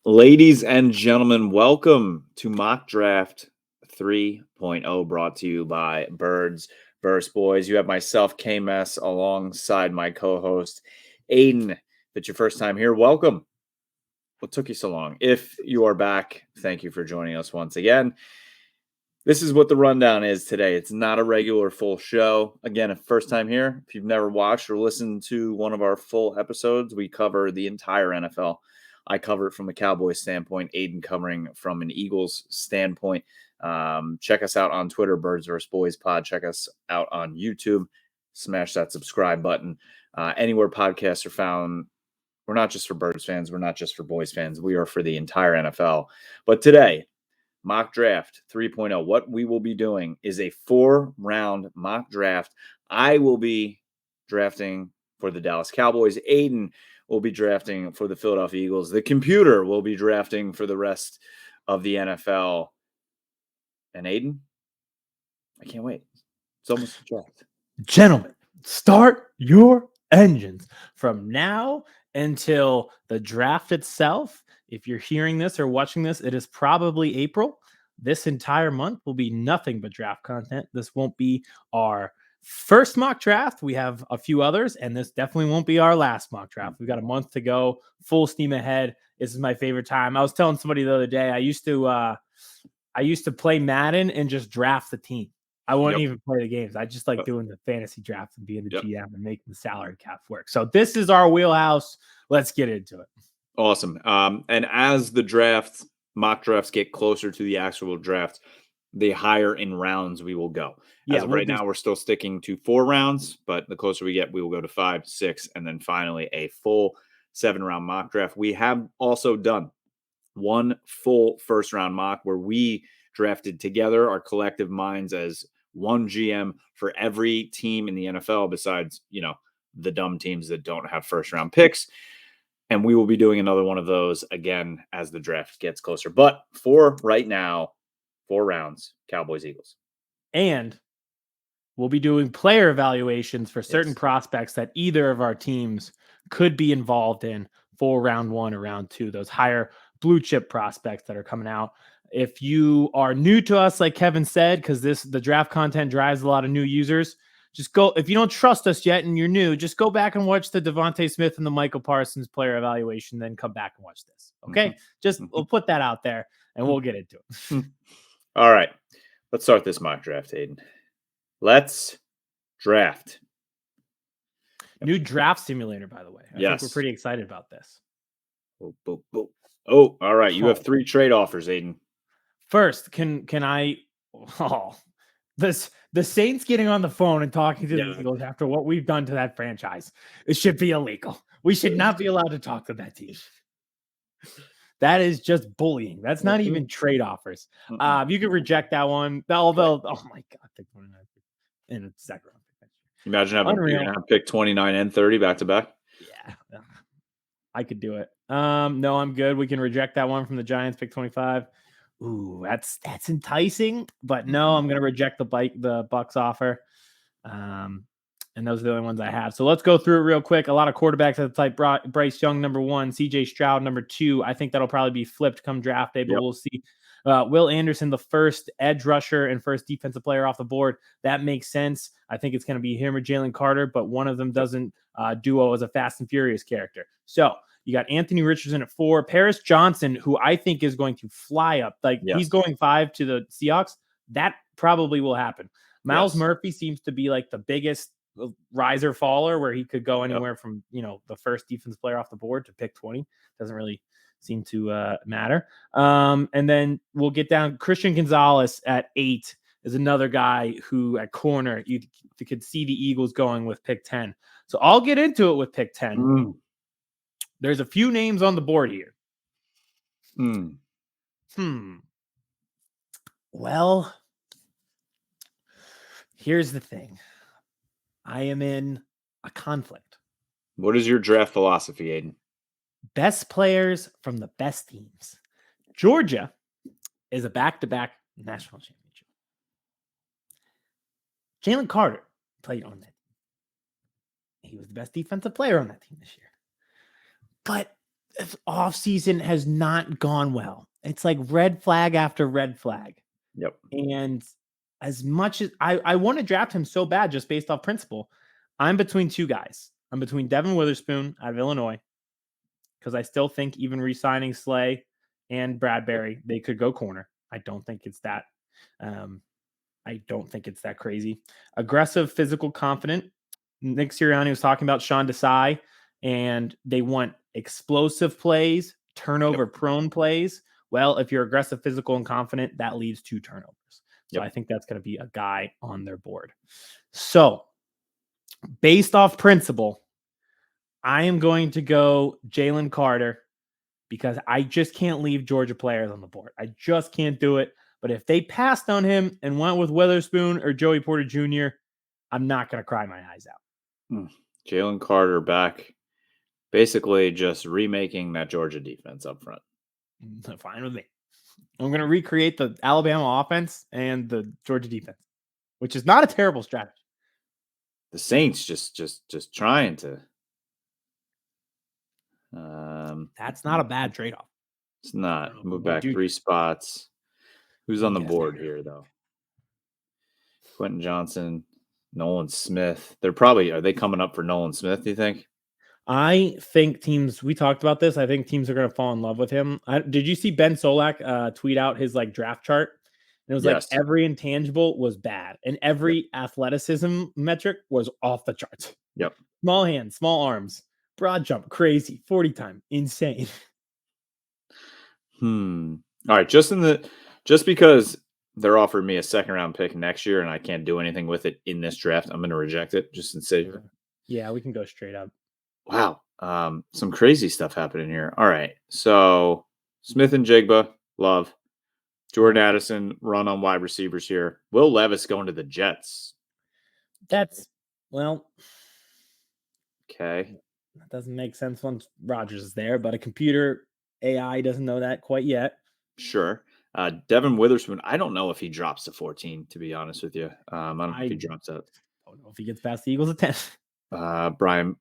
Ladies and gentlemen, welcome to Mock Draft 3.0, brought to you by Birds vs. Boys. You have myself, Kmess, alongside my co-host, Aidan. If it's your first time here, welcome. What took you so long? If you are back, thank you for joining us once again. This is what the rundown is today. It's not a regular full show. Again, if first time here, if you've never watched or listened to one of our full episodes, we cover the entire NFL. I cover it from a Cowboys standpoint, Aidan covering from an Eagles standpoint. Check us out on Twitter, Birds vs. Boys Pod. Check us out on YouTube. Smash that subscribe button. Anywhere podcasts are found, we're not just for Birds fans. We're not just for Boys fans. We are for the entire NFL. But today, Mock Draft 3.0. What we will be doing is a 4-round mock draft. I will be drafting for the Dallas Cowboys. Aidan will be drafting for the Philadelphia Eagles. The computer will be drafting for the rest of the NFL. And Aidan, I can't wait. It's almost a draft. Gentlemen, start your engines from now until the draft itself. If you're hearing this or watching this, it is probably April. This entire month will be nothing but draft content. This won't be our first mock draft. We have a few others, and this definitely won't be our last mock draft. We've got a month to go, full steam ahead. This is my favorite time. I was telling somebody the other day, I used to play Madden and just draft the team. I wouldn't even play the games. I just like doing the fantasy draft and being the GM and making the salary cap work. So this is our wheelhouse. Let's get into it. Awesome. And as the mock drafts get closer to the actual draft, the higher in rounds we will go. As of right now, we're still sticking to 4 rounds, but the closer we get, we will go to 5, 6, and then finally a full 7-round mock draft. We have also done one full first-round mock where we drafted together our collective minds as one GM for every team in the NFL besides, the dumb teams that don't have first-round picks. And we will be doing another one of those again as the draft gets closer. But for right now, 4 rounds, Cowboys, Eagles. And we'll be doing player evaluations for certain prospects that either of our teams could be involved in for round 1 or round 2, those higher blue chip prospects that are coming out. If you are new to us, like Kevin said, because the draft content drives a lot of new users, just go. If you don't trust us yet and you're new, just go back and watch the Devontae Smith and the Michael Parsons player evaluation, then come back and watch this. Okay? We'll put that out there and we'll get into it. All right. Let's start this mock draft, Aidan. Let's draft. New draft simulator, by the way. I think we're pretty excited about this. Oh, all right. You have 3 trade offers, Aidan. First, can I? The Saints getting on the phone and talking to the Eagles after what we've done to that franchise, it should be illegal. We should not be allowed to talk to that team. That is just bullying. That's not even trade offers. You could reject that one. Although, oh my God, pick 29 in a second round pick. Imagine having pick 29 and 30 back to back. Yeah, I could do it. No, I'm good. We can reject that one from the Giants, pick 25. Ooh, that's enticing, but no, I'm gonna reject the Bucks offer. And those are the only ones I have. So let's go through it real quick. A lot of quarterbacks at the type. Bryce Young, number 1, CJ Stroud, number 2. I think that'll probably be flipped come draft day, but we'll see. Will Anderson, the first edge rusher and first defensive player off the board. That makes sense. I think it's going to be him or Jalen Carter, but one of them doesn't duo as a Fast and Furious character. So you got Anthony Richardson at 4. Paris Johnson, who I think is going to fly up. He's going 5 to the Seahawks. That probably will happen. Miles Murphy seems to be like the biggest riser faller where he could go anywhere from, the first defensive player off the board to pick 20. Doesn't really seem to matter. And then we'll get down. Christian Gonzalez at 8 is another guy who at corner, you could see the Eagles going with pick 10. So I'll get into it with pick 10. There's a few names on the board here. Well, here's the thing. I am in a conflict. What is your draft philosophy, Aidan? Best players from the best teams. Georgia is a back-to-back national championship. Jalen Carter played on that team. He was the best defensive player on that team this year. But this offseason has not gone well. It's like red flag after red flag. Yep. And as much as I want to draft him so bad just based off principle, I'm between two guys. I'm between Devin Witherspoon out of Illinois, because I still think even re-signing Slay and Bradbury, they could go corner. I don't think it's that. I don't think it's that crazy. Aggressive, physical, confident. Nick Sirianni was talking about Sean Desai, and they want explosive plays, turnover-prone plays. Well, if you're aggressive, physical, and confident, that leads to turnovers. So I think that's going to be a guy on their board. So based off principle, I am going to go Jalen Carter, because I just can't leave Georgia players on the board. I just can't do it. But if they passed on him and went with Witherspoon or Joey Porter Jr., I'm not going to cry my eyes out. Jalen Carter back, basically just remaking that Georgia defense up front. Fine with me. I'm going to recreate the Alabama offense and the Georgia defense, which is not a terrible strategy. The Saints just trying to. That's not a bad trade-off. It's not. Move back 3 spots. Who's on the board here, though? Quentin Johnson, Nolan Smith. Are they coming up for Nolan Smith, do you think? I think teams, we talked about this, I think teams are going to fall in love with him. Did you see Ben Solak tweet out his draft chart? And it was like every intangible was bad and every athleticism metric was off the charts. Yep. Small hands, small arms, broad jump, crazy, 40 time, insane. All right, just because they're offering me a second round pick next year and I can't do anything with it in this draft, I'm going to reject it just in safer. Yeah, we can go straight up. Wow. Some crazy stuff happening here. All right. So Smith and Jigba, love. Jordan Addison, run on wide receivers here. Will Levis going to the Jets? Okay. That doesn't make sense once Rodgers is there, but a computer AI doesn't know that quite yet. Sure. Devin Witherspoon, I don't know if he drops to 14, to be honest with you. I don't know if he drops out. I don't know if he gets past the Eagles at 10. Brian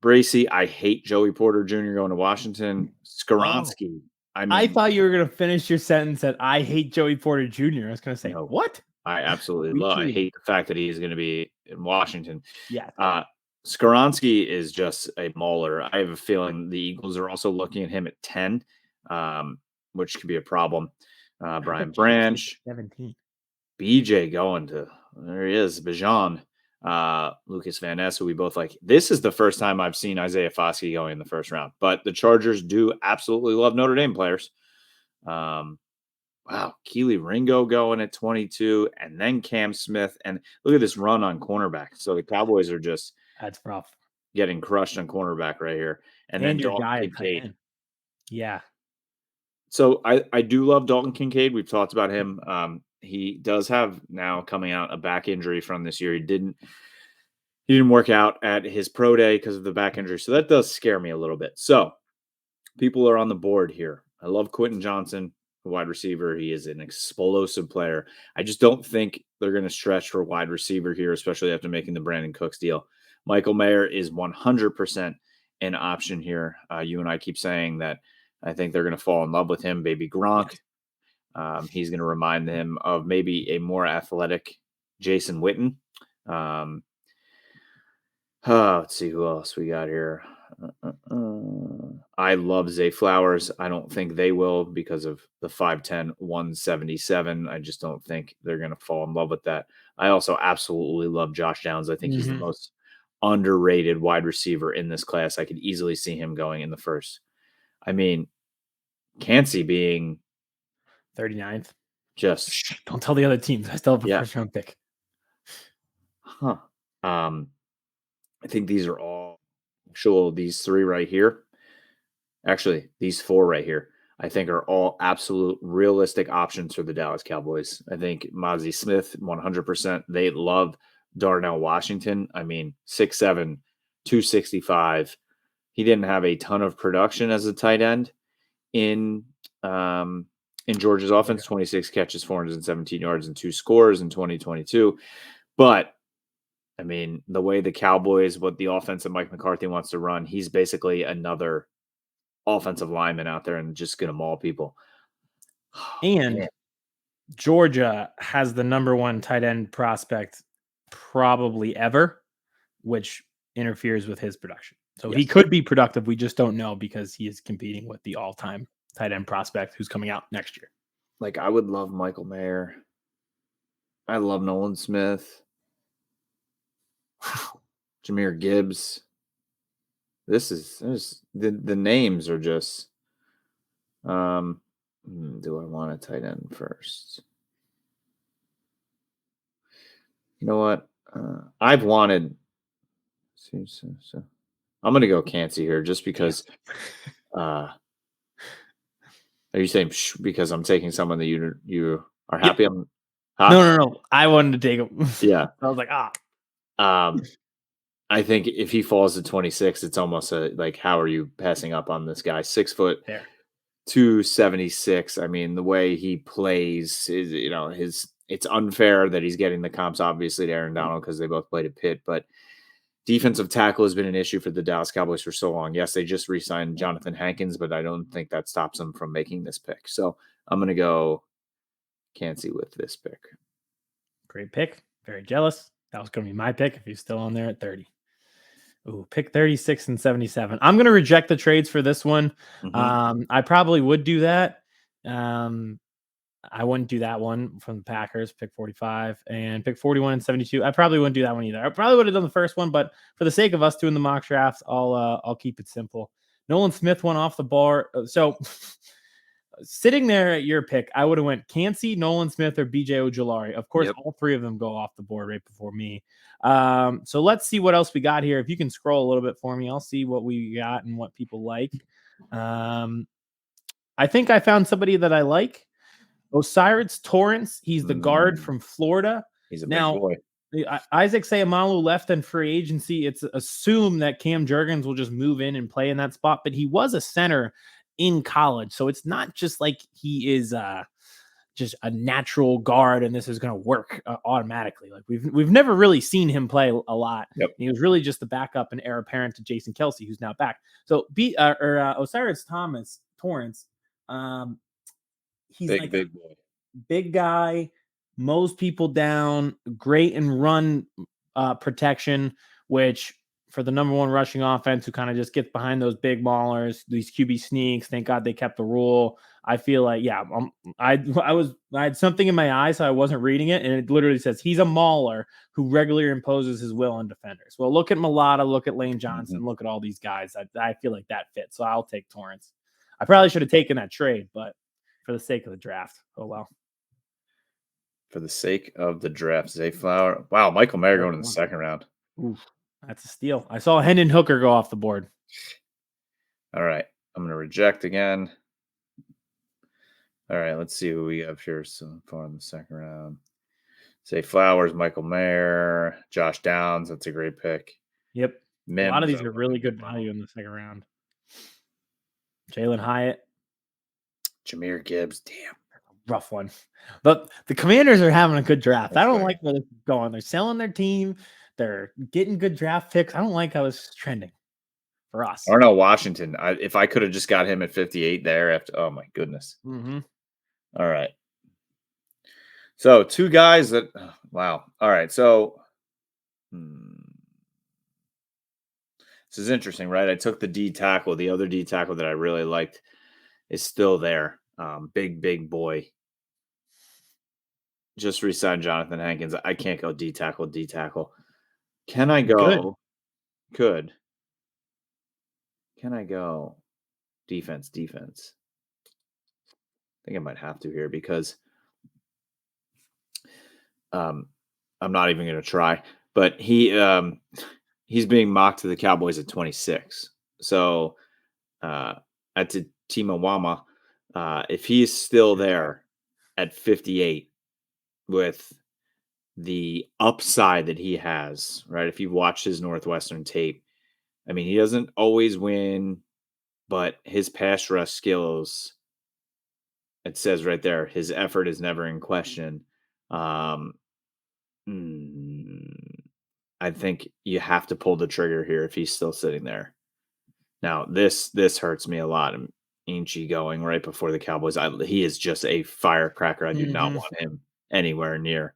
Bracey, I hate Joey Porter Jr. going to Washington. Skoronski. I thought you were going to finish your sentence at I hate Joey Porter Jr. I was going to say, no, what? I absolutely love. I hate the fact that he's going to be in Washington. Yeah. Skoronski is just a mauler. I have a feeling the Eagles are also looking at him at 10, which could be a problem. Brian Branch. 17. BJ going to, there he is, Bijan. Lucas Van Ness, who we both like. This is the first time I've seen Isaiah Foskey going in the first round, but the Chargers do absolutely love Notre Dame players. Wow, Keely Ringo going at 22, and then Cam Smith, and look at this run on cornerback. So the Cowboys are just that's rough, getting crushed on cornerback right here, and then your Dalton guy Kincaid. Yeah. So I do love Dalton Kincaid. We've talked about him. He does have now coming out a back injury from this year. He didn't work out at his pro day because of the back injury. So that does scare me a little bit. So people are on the board here. I love Quentin Johnson, a wide receiver. He is an explosive player. I just don't think they're going to stretch for wide receiver here, especially after making the Brandon Cooks deal. Michael Mayer is 100% an option here. You and I keep saying that I think they're going to fall in love with him, baby Gronk. He's going to remind them of maybe a more athletic Jason Witten. Let's see who else we got here. I love Zay Flowers. I don't think they will because of the 5'10", 177. I just don't think they're going to fall in love with that. I also absolutely love Josh Downs. I think he's the most underrated wide receiver in this class. I could easily see him going in the first. I mean, Kancey being 39th. Just don't tell the other teams. I still have a first round pick. I think these are all these 3 right here. Actually, these 4 right here, I think are all absolute realistic options for the Dallas Cowboys. I think Mozzie Smith, 100%. They love Darnell Washington. I mean, 6'7", 265. He didn't have a ton of production as a tight end in Georgia's offense. 26 catches, 417 yards, and 2 scores in 2022. But I mean, the way the Cowboys, what the offense that Mike McCarthy wants to run, he's basically another offensive linemen out there and just going to maul people. And Man. Georgia has the number one tight end prospect probably ever, which interferes with his production. So he Yes. could be productive. We just don't know because he is competing with the all-time tight end prospect who's coming out next year. Like, I would love Michael Mayer. I love Nolan Smith. Jahmyr Gibbs. This is the names are just do I want a tight end first? You know what? I've wanted so I'm gonna go Kmess here just because are you saying because I'm taking someone that you are Yep. happy on? Huh? No. I wanted to take him. Yeah. I was like, Um I think if he falls to 26, it's almost like, how are you passing up on this guy? 6 foot, fair. 276. I mean, the way he plays is, it's unfair that he's getting the comps, obviously, to Aaron Donald because they both played at Pitt. But defensive tackle has been an issue for the Dallas Cowboys for so long. Yes, they just re signed Jonathan Hankins, but I don't think that stops them from making this pick. So I'm going to go Kmess with this pick. Great pick. Very jealous. That was going to be my pick if he's still on there at 30. Ooh, pick 36 and 77. I'm going to reject the trades for this one. Mm-hmm. I probably would do that. I wouldn't do that one from the Packers, pick 45 and pick 41 and 72. I probably wouldn't do that one either. I probably would have done the first one, but for the sake of us doing the mock drafts, I'll keep it simple. Nolan Smith went off the bar. So sitting there at your pick, I would have went Kmess, Nolan Smith, or BJ Ojulari. Of course, Yep. all three of them go off the board right before me. So let's see what else we got here. If you can scroll a little bit for me, I'll see what we got and what people like. I think I found somebody that I like. Osiris Torrance. He's the guard from Florida. He's a big Now, boy. Isaac Sayamalu left in free agency. It's assumed that Cam Jurgens will just move in and play in that spot, but he was a center in college. So it's not just like he is just a natural guard and this is going to work automatically. Like we've never really seen him play a lot. Yep. He was really just the backup and heir apparent to Jason Kelsey, who's now back. So Osiris Torrance, he's like Big boy. big guy, mows people down, great in run protection, which for the number one rushing offense who kind of just gets behind those big maulers, these QB sneaks. Thank God they kept the rule. I feel like, I had something in my eye, so I wasn't reading it, and it literally says he's a mauler who regularly imposes his will on defenders. Well, look at Mulata, look at Lane Johnson, look at all these guys. I feel like that fits, so I'll take Torrance. I probably should have taken that trade, but for the sake of the draft, oh well. For the sake of the draft, Zay Flower. Wow, Michael Mayer going in the second round. Oof, that's a steal. I saw Hendon Hooker go off the board. All right, I'm going to reject again. All right, let's see who we have here so far in the second round. Zay Flowers, Michael Mayer, Josh Downs. That's a great pick. Yep. Mims, A lot of these are really good value in the second round. Jalen Hyatt. Jahmyr Gibbs. Damn. Rough one. But the Commanders are having a good draft. That's I don't right. like where this is going. They're selling their team. They're getting good draft picks. I don't like how this is trending for us. I don't know, Washington. If I could have just got him at 58 there after, oh my goodness. Mm-hmm. All right. So two guys that, wow. All right. So this is interesting, right? I took the D tackle. The other D tackle that I really liked is still there. Big boy. Just re-signed Jonathan Hankins. I can't go D tackle. Can I go? Could. Can I go defense? I think I might have to here because I'm not even going to try. But he's being mocked to the Cowboys at 26. So at Timo Wama, if he's still there at 58 with the upside that he has, right? If you watch his Northwestern tape, I mean, he doesn't always win, but his pass rush skills, it says right there, his effort is never in question. I think you have to pull the trigger here if he's still sitting there. Now, this hurts me a lot. Inchi going right before the Cowboys. He is just a firecracker. I do not want him anywhere near.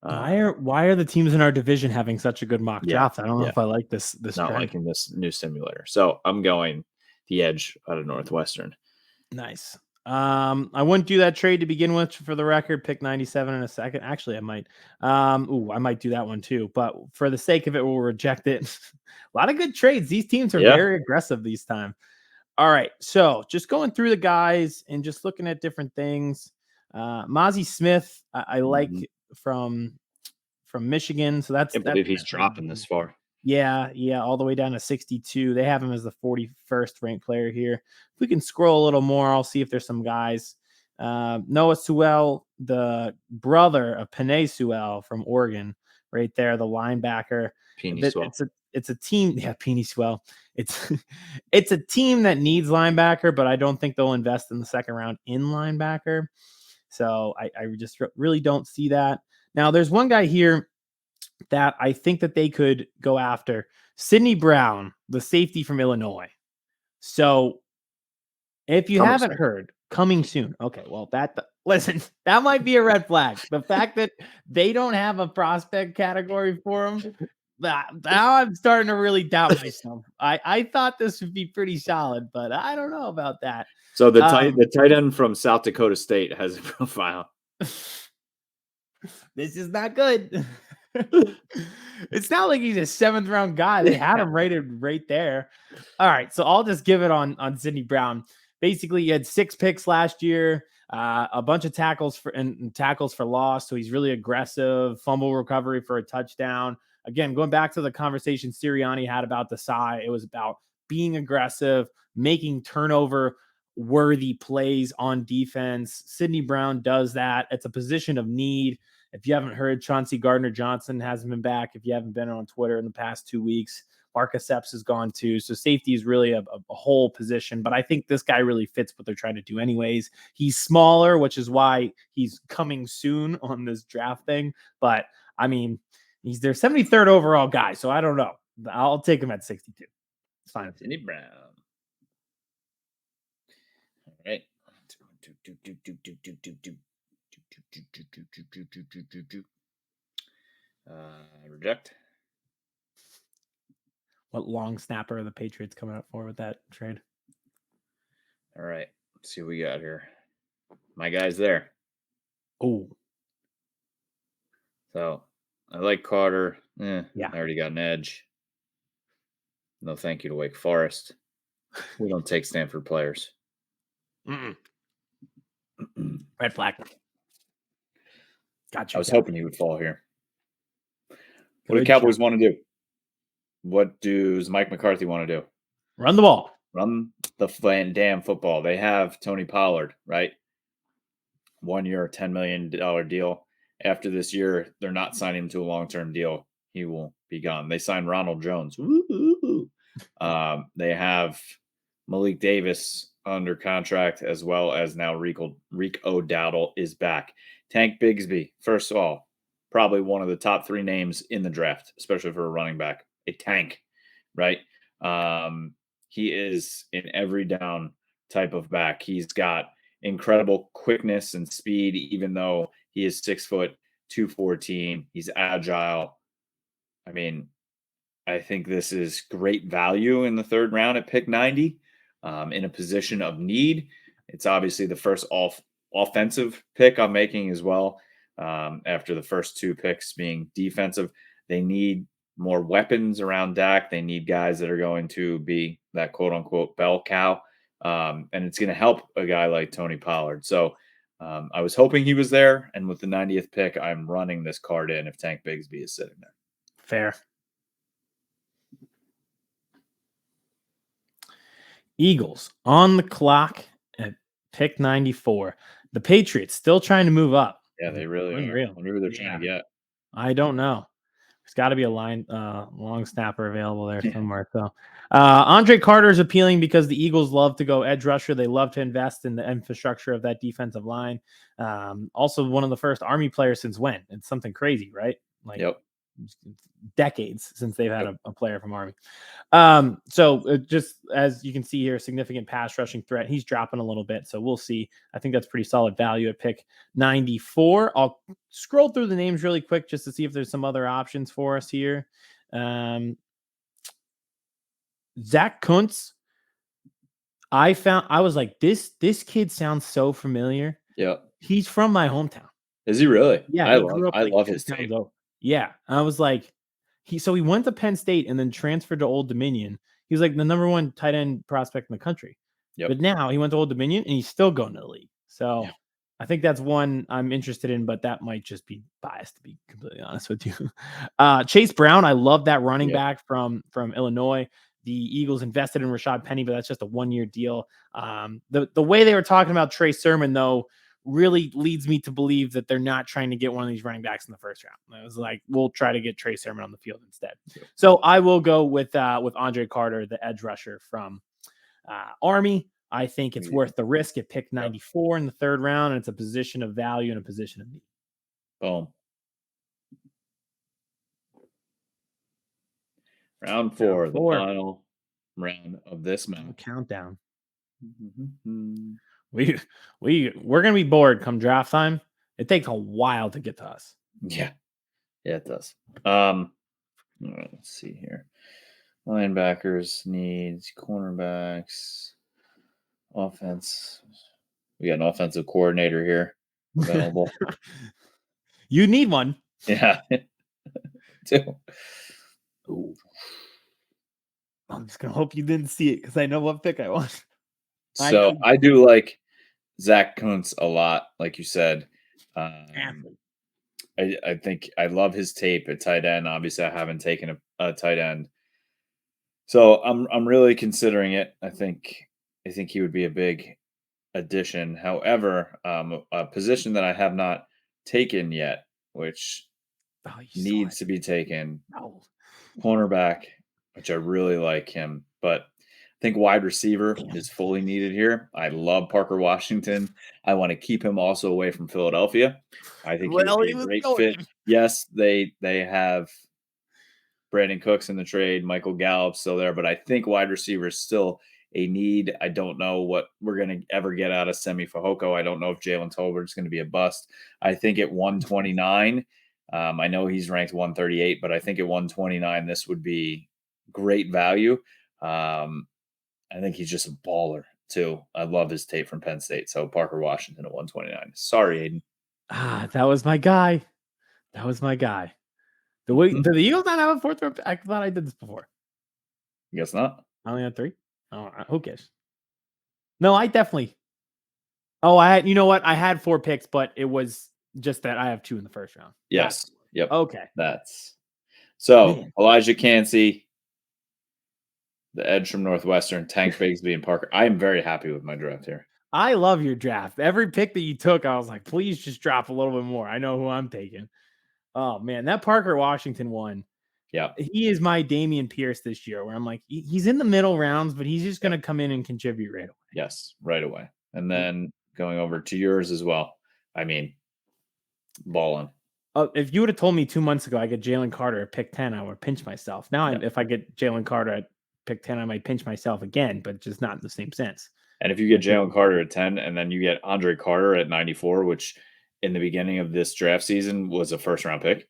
Why are the teams in our division having such a good mock draft? I don't know if I like this not trend. liking this new simulator. So I'm going the edge out of Northwestern. Nice. I wouldn't do that trade to begin with. For the record, pick 97 in a second. Actually, I might. I might do that one too. But for the sake of it, we'll reject it. A lot of good trades. These teams are very aggressive this time. All right, so just going through the guys and just looking at different things. Mozzie Smith, I like from Michigan. So that's. I can't believe he's dropping this far. Yeah, all the way down to 62. They have him as the 41st ranked player here. If we can scroll a little more, I'll see if there's some guys. Noah Sewell, the brother of Penei Sewell from Oregon, right there, the linebacker. It's a team. Yeah, Penei Sewell. It's a team that needs linebacker, but I don't think they'll invest in the second round in linebacker. So I just really don't see that. Now, there's one guy here that I think that they could go after. Sidney Brown, the safety from Illinois. So if you haven't heard, coming soon. Okay, well, listen, that might be a red flag. The fact that they don't have a prospect category for him, now I'm starting to really doubt myself. I thought this would be pretty solid, but I don't know about that. So the tight end from South Dakota State has a profile. This is not good. It's not like he's a 7th round guy. They had him rated right there. All right, so I'll just give it on Sidney Brown. Basically, he had 6 picks last year, a bunch of tackles for loss. So he's really aggressive. Fumble recovery for a touchdown. Again, going back to the conversation Sirianni had about Desai, it was about being aggressive, making turnover worthy plays on defense. Sidney Brown does that. It's a position of need. If you haven't heard, Chauncey Gardner-Johnson hasn't been back. If you haven't been on Twitter in the past 2 weeks, Marcus Epps is gone too. So safety is really a whole position, but I think this guy really fits what they're trying to do anyways. He's smaller, which is why he's coming soon on this draft thing. But I mean, he's their 73rd overall guy. So I don't know. I'll take him at 62. It's fine. Sidney Brown. All right. Reject. What long snapper are the Patriots coming up for with that trade? All right. Let's see what we got here. My guy's there. Oh. So I like Carter. Yeah. I already got an edge. No thank you to Wake Forest. We don't take Stanford players. Red flag. Gotcha. I was hoping he would fall here. What do the Cowboys want to do? What does Mike McCarthy want to do? Run the ball. Run the damn football. They have Tony Pollard, right? 1 year, $10 million deal. After this year, they're not signing him to a long-term deal. He will be gone. They signed Ronald Jones. They have Malik Davis under contract, as well as now Reek O'Dowdle is back. Tank Bigsby, first of all, probably one of the top 3 names in the draft, especially for a running back. A tank, right? He is in every down type of back. He's got incredible quickness and speed, even though he is 6 foot 214. He's agile. I mean, I think this is great value in the 3rd round at pick 90 in a position of need. It's obviously the first offensive pick I'm making as well. After the first 2 picks being defensive, they need more weapons around Dak. They need guys that are going to be that quote unquote bell cow. And it's going to help a guy like Tony Pollard. So I was hoping he was there. And with the 90th pick, I'm running this card in if Tank Bigsby is sitting there. Fair. Eagles on the clock at pick 94. The Patriots still trying to move up. Yeah, they really are. I wonder who they're trying to get. I don't know. There's got to be a long snapper available there somewhere. So Andre Carter is appealing because the Eagles love to go edge rusher. They love to invest in the infrastructure of that defensive line. Also, one of the first Army players since when? It's something crazy, right? Yep. decades since they've had a player from Army. So just as you can see here, significant pass rushing threat. He's dropping a little bit, so we'll see. I think that's pretty solid value at pick 94. I'll scroll through the names really quick just to see if there's some other options for us here. Zach Kuntz. I was like, this kid sounds so familiar. Yep. He's from my hometown. Is he really? Yeah, I grew up like love 2 his towns tape. over. Yeah, I was like, he went to Penn State and then transferred to Old Dominion. He was like the number 1 tight end prospect in the country. Yep. But now he went to Old Dominion and he's still going to the league. So Yeah. I think that's one I'm interested in, but that might just be biased, to be completely honest with you. Chase Brown, I love that running back from Illinois. The Eagles invested in Rashad Penny, but that's just a 1-year deal. The way they were talking about Trey Sermon, though, really leads me to believe that they're not trying to get one of these running backs in the first round. I was like, we'll try to get Trey Sermon on the field instead. So I will go with Andre Carter, the edge rusher from Army. I think it's worth the risk at pick 94 in the 3rd round, and it's a position of value and a position of need. Boom. Round 4, the final round of this match. Countdown. We're gonna be bored come draft time. It takes a while to get to us. Yeah, it does. Let's see here. Linebackers, needs, cornerbacks, offense. We got an offensive coordinator here available. You need one. Yeah. Too. Ooh. I'm just gonna hope you didn't see it because I know what pick I want. So I do like Zach Kuntz a lot, like you said. I think I love his tape at tight end. Obviously, I haven't taken a tight end, so I'm really considering it. I think he would be a big addition. However, a position that I have not taken yet, which needs to be taken, cornerback, which I really like him, but I think wide receiver is fully needed here. I love Parker Washington. I want to keep him also away from Philadelphia. I think he would be a great fit. Yes, they have Brandon Cooks in the trade, Michael Gallup still there, but I think wide receiver is still a need. I don't know what we're going to ever get out of Semi Fehoko. I don't know if Jalen Tolbert is going to be a bust. I think at 129, I know he's ranked 138, but I think at 129, this would be great value. I think he's just a baller too. I love his tape from Penn State. So Parker Washington at 129. Sorry, Aidan. That was my guy. The way did the Eagles not have a 4th round? I thought I did this before. Guess not. I only had 3. Oh, who cares? No, I definitely. Oh, I had. You know what? I had 4 picks, but it was just that I have 2 in the 1st round. Yes. Yep. Okay. That's so Elijah Cansey, the edge from Northwestern, Tank Bigsby, and Parker. I am very happy with my draft here. I love your draft. Every pick that you took, I was like, please just drop a little bit more. I know who I'm taking. Oh man, that Parker Washington one. Yeah, he is my Dameon Pierce this year. Where I'm like, he's in the middle rounds, but he's just going to come in and contribute right away. Yes, right away. And then going over to yours as well. I mean, balling. If you would have told me 2 months ago I get Jalen Carter at pick 10, I would pinch myself. Now, if I get Jalen Carter at pick 10, I might pinch myself again, but just not in the same sense. And if you get Jalen Carter at 10 and then you get Andre Carter at 94, which in the beginning of this draft season was a 1st round pick.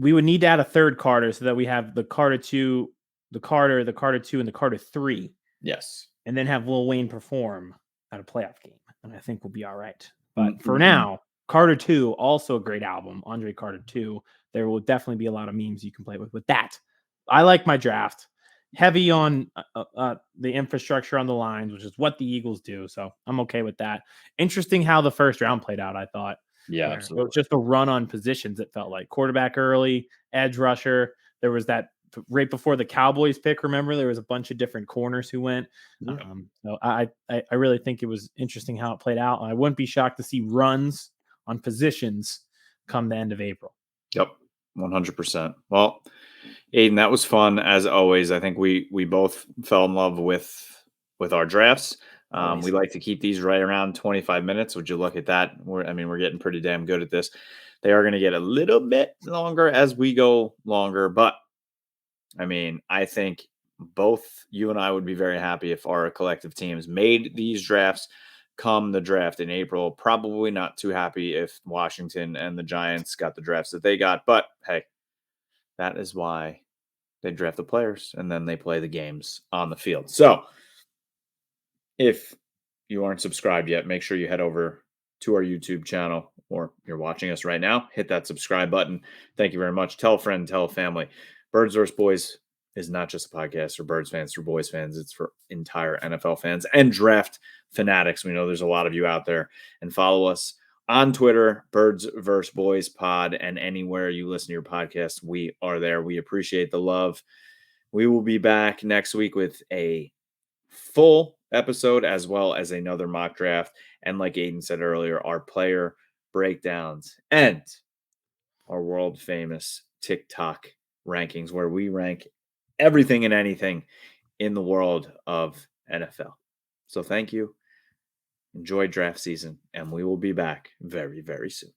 We would need to add a 3rd Carter so that we have the Carter 2, the Carter 2, and the Carter 3. Yes. And then have Lil Wayne perform at a playoff game. And I think we'll be all right. But for now, Carter 2, also a great album. Andre Carter 2. There will definitely be a lot of memes you can play with that. I like my draft. Heavy on the infrastructure on the lines, which is what the Eagles do. So I'm okay with that. Interesting how the 1st round played out, I thought. Yeah, absolutely. It was just a run on positions, it felt like. Quarterback early, edge rusher. There was that right before the Cowboys pick, remember? There was a bunch of different corners who went. Yeah. So I really think it was interesting how it played out. I wouldn't be shocked to see runs on positions come the end of April. Yep, 100%. Well, Aidan, that was fun as always. I think we both fell in love with our drafts. Always. We like to keep these right around 25 minutes. Would you look at that? We're getting pretty damn good at this. They are going to get a little bit longer as we go longer, but I think both you and I would be very happy if our collective teams made these drafts come the draft in April. Probably not too happy if Washington and the Giants got the drafts that they got, but hey, that is why they draft the players and then they play the games on the field. So, if you aren't subscribed yet, make sure you head over to our YouTube channel or you're watching us right now. Hit that subscribe button. Thank you very much. Tell a friend, tell a family. Birds vs. Boys is not just a podcast for Birds fans, for Boys fans. It's for entire NFL fans and draft fanatics. We know there's a lot of you out there. And follow us on Twitter, Birds vs. Boys Pod, and anywhere you listen to your podcast, we are there. We appreciate the love. We will be back next week with a full episode as well as another mock draft. And like Aidan said earlier, our player breakdowns and our world famous TikTok rankings, where we rank everything and anything in the world of NFL. So thank you. Enjoy draft season, and we will be back very, very soon.